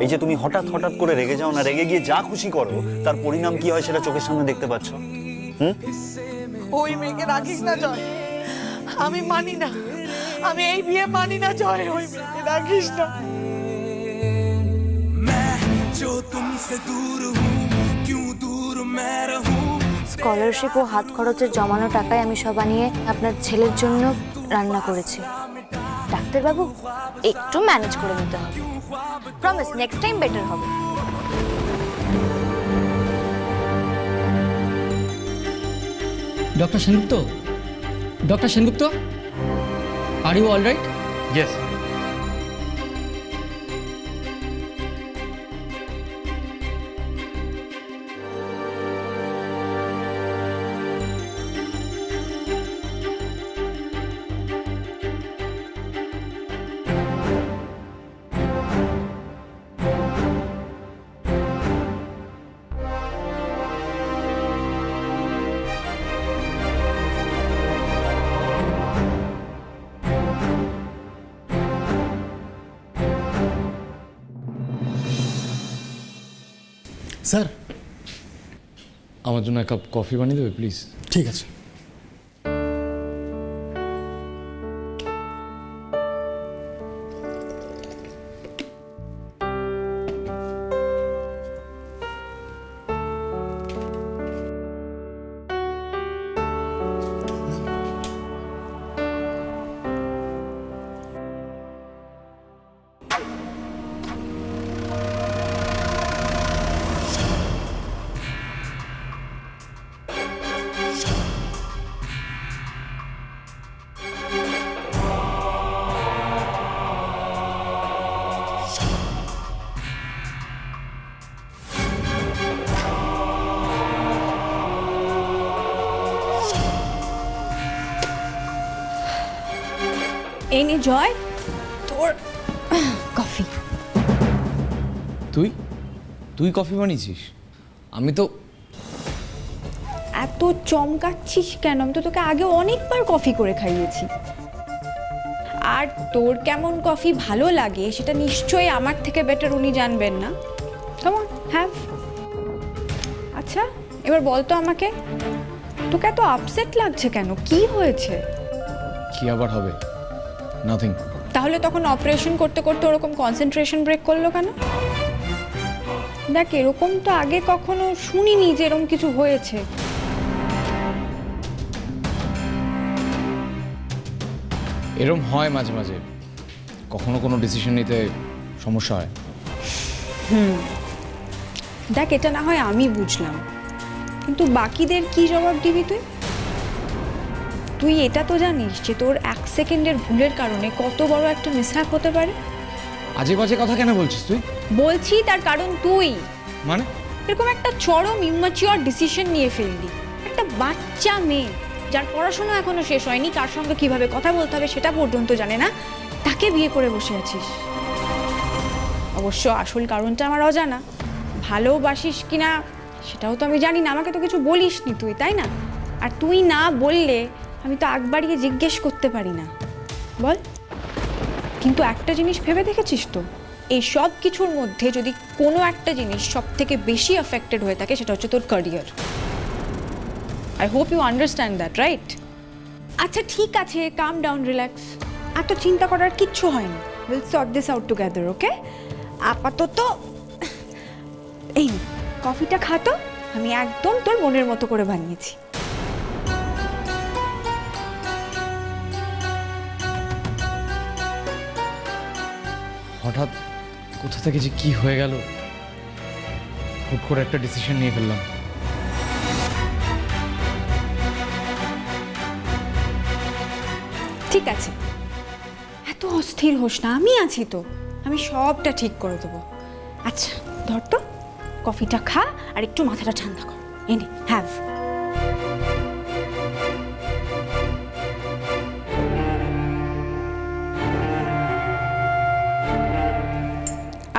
এই যে তুমি হঠাৎ হঠাৎ করে রেগে যাও না, রেগে গিয়ে যা খুশি করো, তার পরিণাম কি হয় সেটা চোখের সামনে দেখতে পাচ্ছ। ওই মেয়েকে রাখিস না জয়, আমি মানি না, আমি এই বিয়ে মানি না জয়, ওই মেয়েকে রাখিস না। স্কলারশিপ ও হাত খরচের জমানো টাকায় আমি সব আনিয়ে আপনার ছেলের জন্য রান্না করেছি। ডাক্তারবাবু, একটু ম্যানেজ করে নিতে হবে। প্রমিস, নেক্সট টাইম বেটার হবে। Doctor Sengupta, doctor Sengupta, are you all right? Yes. Sir, আমার জন্য এক কাপ কফি বানিয়ে দেবে প্লিজ? ঠিক আছে। এই নে জয়, তোর কফি। তুই তুই কফি বানিয়েছিস? আমি তো এত চমকাচ্ছিস কেন? আমি তো তোকে আগে অনেকবার কফি করে খাইয়েছি। আর তোর কেমন কফি ভালো লাগে সেটা নিশ্চয়ই আমার থেকে বেটার উনি জানবেন না। কেমন হ্যাভ। আচ্ছা, এবার বল তো আমাকে, তোকে এত আপসেট লাগছে কেন? কি হয়েছে? কি আবার হবে? নাথিং। তাহলে তখন অপারেশন করতে করতে ওরকম কনসেন্ট্রেশন ব্রেক করলো কেন? দেখ, এরকম তো আগে কখনো শুনিনি যে এরকম কিছু হয়েছে। এরম হয় মাঝে মাঝে, কখনো কোনো ডিসিশন নিতে সমস্যা হয়। দেখ, এটা না হয় আমি বুঝলাম, কিন্তু বাকিদের কি জবাব দিবি তুই? তুই এটা তো জানিস যে তোর 1 সেকেন্ডের ভুলের কারণে কত বড় একটা মিসহ্যাপ হতে পারে। আজে বাজে কথা কেন বলছিস তুই? বলছি তার কারণ তুই মানে? এরকম একটা চরম ইম্যাচিওর ডিসিশন নিয়ে ফেললি। একটা বাচ্চা মেয়ে যার পড়াশোনা এখনো শেষ হয়নি, কার সঙ্গে কিভাবে কথা বলতে হবে সেটা পর্যন্ত জানে না, তাকে বিয়ে করে বসে আছিস। অবশ্য আসল কারণটা আমার অজানা, ভালোবাসিস কিনা সেটাও তো আমি জানি না, আমাকে তো কিছু বলিসনি তুই, তাই না? আর তুই না বললে আমি তো আগ বাড়িয়ে জিজ্ঞেস করতে পারি না, বল। কিন্তু একটা জিনিস ভেবে দেখেছিস তো, এই সব কিছুর মধ্যে যদি কোনো একটা জিনিস সব থেকে বেশি অ্যাফেক্টেড হয়ে থাকে সেটা হচ্ছে তোর career. I hope you understand that, right? আচ্ছা ঠিক আছে, কাম ডাউন, রিল্যাক্স, এত চিন্তা করার কিচ্ছু হয়নি। Will sort this out together, okay? আপাতত এই কফিটা খা তো, আমি একদম তোর মনের মতো করে বানিয়েছি। হঠাৎ কোথা থেকে যে কি হয়ে গেল, হুট করে একটা ডিসিশন নিয়ে ফেললাম। ঠিক আছে, এত অস্থির হোস না, আমি আছি তো, আমি সবটা ঠিক করে দেবো। আচ্ছা ধর তো, কফিটা খা আর একটু মাথাটা ঠান্ডা কর। এনে হ্যাভ।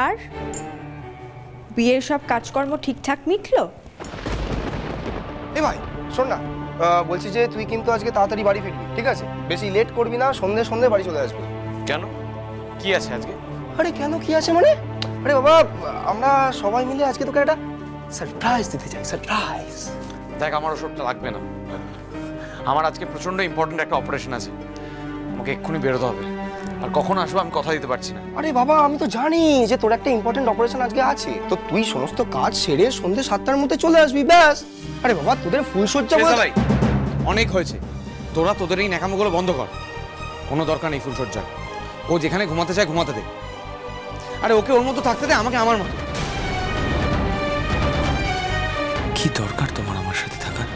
আর বিয়ের সব কাজকর্ম ঠিকঠাক মিটলো? এ ভাই শোন না, বলছি যে তুই কিন্তু আজকে তাড়াতাড়ি বাড়ি ফিরবি, ঠিক আছে? বেশি লেট করবি না, সন্ধে সন্ধে বাড়ি চলে আসবি। কেন, কি আছে আজকে? আরে কেন কি আছে মানে, আরে বাবা, আমরা সবাই মিলে আজকে তোকে একটা সারপ্রাইজ দিতে চাই, সারপ্রাইজ। দেখ, আমার ওসবটা লাগবে না। আমার আজকে প্রচন্ড ইম্পর্টেন্ট একটা অপারেশন আছে, আমাকে এক্ষুনি বেরোতে হবে। আর কখন আসবো আমি কথা দিতে পারছি না। আরে বাবা, আমি তো জানি যে তোর একটা ইম্পর্টেন্ট অপারেশন আজকে আছে, তো তুই সমস্ত কাজ সেরে সন্ধ্যে 7টার মধ্যে চলে আসবি, ব্যাস। আরে বাবা, তোদের ফুলসজ্জা ভাই অনেক হয়েছে, তোরা তোদের এই ন্যাকামোগুলো বন্ধ কর। কোনো দরকার নেই ফুলসজ্জার, ও যেখানে ঘুমাতে চায় ঘুমাতে দে। আরে ওকে ওর মতো থাকতে দে, আমাকে আমার মতো। কি দরকার তোমার আমার সাথে থাকার?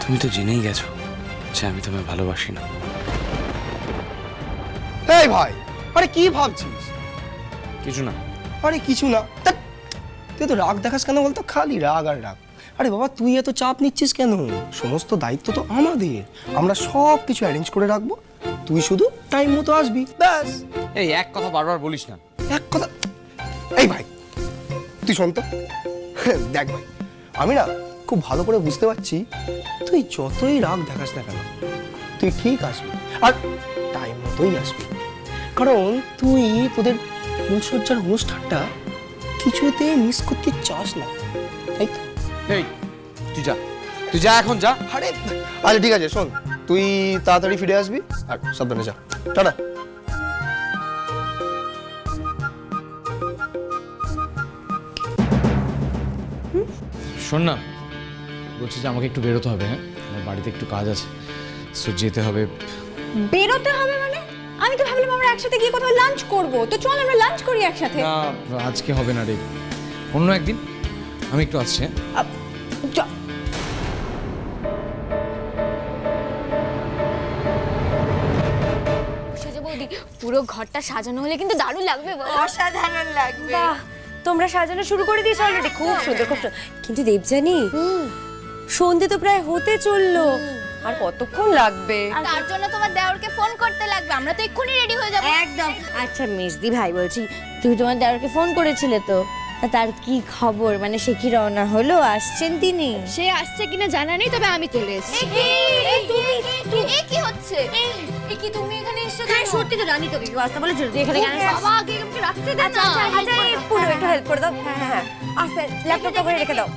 তুমি তো জেনেই গেছো যে আমি তোমায় ভালোবাসি না। এই ভাই, আরে কি ভাবছিস? কিছু না। আরে কিছু না। ধ্যাৎ, তুই তো রাগ দেখাস কেন বলতো? খালি রাগ আর রাগ। আরে বাবা, তুই এত চাপ নিচ্ছিস কেন? সমস্ত দায়িত্ব তো আমাদের, আমরা সব কিছু অ্যারেঞ্জ করে রাখবো, তুই শুধু টাইম মতো আসবি, ব্যাস। এই এক কথা বারবার বলিস না। এক কথা, এই ভাই তুই শোন তো। দেখ ভাই, আমি না খুব ভালো করে বুঝতে পারছি তুই যতই রাগ দেখাস না কেন তুই ঠিক আসবি, আর টাইম মতোই আসবি। কারণ তুই তোদের ফুলসজ্জার অনুষ্ঠানটা কিছুতে মিস করতে চাস না, তাই তো? এই তুই যা এখন যা। আরে আচ্ছা ঠিক আছে, শোন, তুই তাড়াতাড়ি ফিরে আসবি আর সাবধানে যা। টাটা। শোন না, বলছি যে আমাকে একটু বেরোতে হবে। হ্যাঁ, আমার বাড়িতে একটু কাজ আছে, সো যেতে হবে। বেরোতে হবে মানে? আমি তো ভাবলাম আমরা একসাথে গিয়ে কোথাও লাঞ্চ করব, তো চল আমরা লাঞ্চ করি একসাথে। না, আজকে হবে না রে, অন্য একদিন। আমি একটু আসছি। হ্যাঁ, চল। সেজে বৌদি, পুরো ঘরটা সাজানো হলে কিন্তু দারুণ লাগবে। অসাধারণ লাগবে। বাহ, তোমরা সাজানো শুরু করে দিয়েছো অলরেডি? খুব সুন্দর, খুব সুন্দর। কিন্তু দেবজানি, সন্ধে তো প্রায় হতে চললো, আর কতক্ষণ লাগবে? তার জন্য তোমার দেওরকে ফোন করতে লাগবে, আমরা তো এক্ষুনি রেডি হয়ে যাব। একদম। আচ্ছা মেজদি ভাই, বলছি তুমি তোমার দেওরকে ফোন করেছিলে তো? তা তার কি খবর? মানে সে কি রওনা হলো, আসছেন তিনি? সে আসছে কিনা জানা নেই, তবে আমি চলে এসেছি। এই কি হচ্ছে? এই কি তুমি এখানে এসেছো? হ্যাঁ সত্যি তো, জানি তোকে কেউ আসতে বলে তুই এখানে কেন? বাবা, আগে আমাকে রাখতে দে আচ্ছা না। আচ্ছা আচ্ছা, পুরো একটু হেল্প করে দাও। হ্যাঁ হ্যাঁ হ্যাঁ, আচ্ছা ল্যাপটপটা করে রেখে দাও।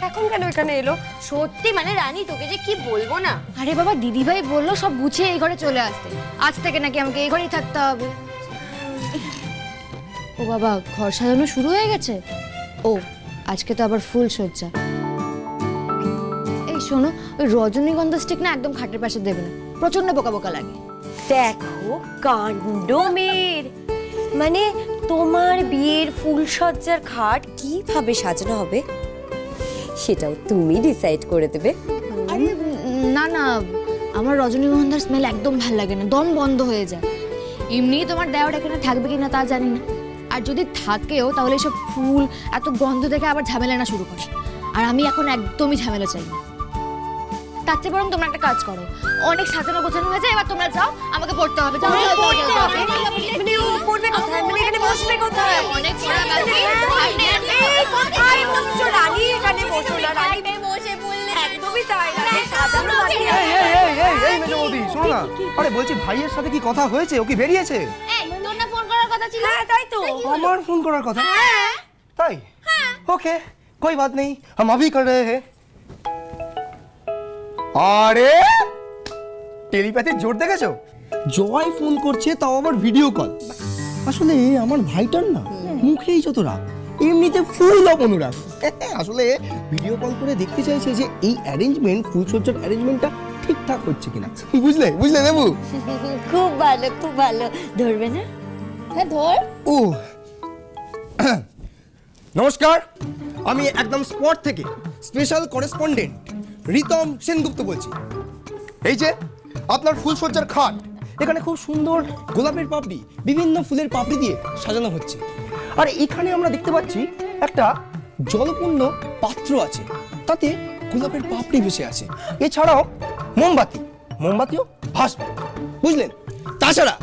এখন কেন এখানে এলো? সত্যি মানে রানী, তোকে যে কি বলবো না। আরে বাবা, দিদিভাই বললো সব গুছিয়ে এই ঘরে চলে আসতে, আজ থেকে নাকি আমাকে এই ঘরেই থাকতে হবে। ও বাবা, ঘর সাজানো শুরু হয়ে গেছে? ও আজকে তো আবার ফুল সজ্জা। এই শোনো, ওই রজনীগন্ধা স্টিক না একদম খাটের পাশে দেবে না, প্রচন্ড বোকা বোকা লাগে। দেখো কাণ্ড মেয়ের, মানে তোমার বিয়ের ফুলসজ্জার খাট কিভাবে সাজানো হবে সেটাও তুমি ডিসাইড করে দেবে। আরে না না, আমার রজনীগন্ধার স্মেল একদম ভাল লাগে না, দম বন্ধ হয়ে যায়। এমনি তোমার দেওয়ার এখানে থাকবে কিনা তা জানি না, আর যদি থাকেও তাহলে এসব ফুল এত গন্ধ দেখে আবার ঝামেলা না শুরু করে, আর আমি এখন একদমই ঝামেলা চাই না। তার চেয়ে বরং তোমরা একটা কাজ করো, অনেক সাজানো গোছানো হয়েছে, এবার তোমরা যাও, আমাকে পড়তে হবে। যাও, যাও, যাও, যাও, যাও। মানে ও পড়বে কোথায়? মানে এখানে বসবে কোথায়? অনেক পড়া বাকি। এই কোথায় বসছো রানী? এখানে বসো না রানী, বসে পড়লে একদমই তাই। রানী সাজানো বাকি এই আছে। এই মেজো বৌদি, শোনো না। আরে বলছি, ভাইয়ের সাথে কি কথা হয়েছে? ও কি বেরিয়েছে? এই তোর না ফোন করার কথা ছিল? হ্যাঁ তাই তো। আমার ফোন করার কথা? তাই? ওকে, कोई बात नहीं, हम अभी कर रहे हैं। আরে টেলিপ্যাথির জোর দেখেছো? জয় ফোন করছে, তাও আবার ভিডিও কল। আসলে আমার ভাইটার না মুখেই যত রাগ, এমনিতে ফুল অপ অনুরাগ। আসলে ভিডিও কল করে দেখতে চাইছে যে এই অ্যারেঞ্জমেন্ট, ফুলসজ্জার অ্যারেঞ্জমেন্টটা ঠিকঠাক হচ্ছে কিনা। বুঝলে বুঝলে দেবু? খুব ভালো, খুব ভালো। ধরবে না? হ্যাঁ ধর। ও নমস্কার, আমি একদম স্পট থেকে স্পেশাল করেসপন্ডেন্ট রিতম সেনগুপ্ত বলছি। এই যে আপনার ফুলসজ্জার খাট, এখানে খুব সুন্দর গোলাপের পাপড়ি, বিভিন্ন ফুলের পাপড়ি দিয়ে সাজানো হচ্ছে। আর এখানে আমরা দেখতে পাচ্ছি একটা জলপূর্ণ পাত্র আছে, তাতে গোলাপের পাপড়ি ভেসে আছে। এছাড়াও মোমবাতিও ভাসবে, বুঝলেন? তাছাড়া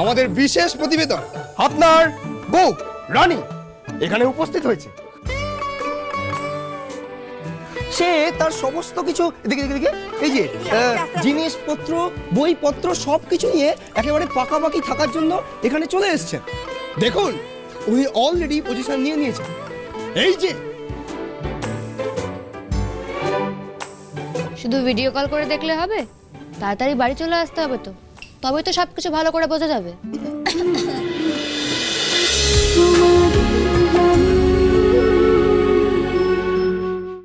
আমাদের বিশেষ প্রতিবেদন, আপনার বউ রানী এখানে উপস্থিত হয়েছে। সে তার সমস্ত কিছু এদিকে এই যে জিনিসপত্র, বইপত্র সবকিছু নিয়ে একেবারে পাকাপাকি থাকার জন্য এখানে চলে এসেছেন। দেখুন উনি অলরেডি পজিশন নিয়ে নিয়েছেন। এই যে শুধু ভিডিও কল করে দেখলে হবে? তাড়াতাড়ি বাড়ি চলে আসতে হবে তো, তবেই তো সব কিছু ভালো করে বোঝা যাবে।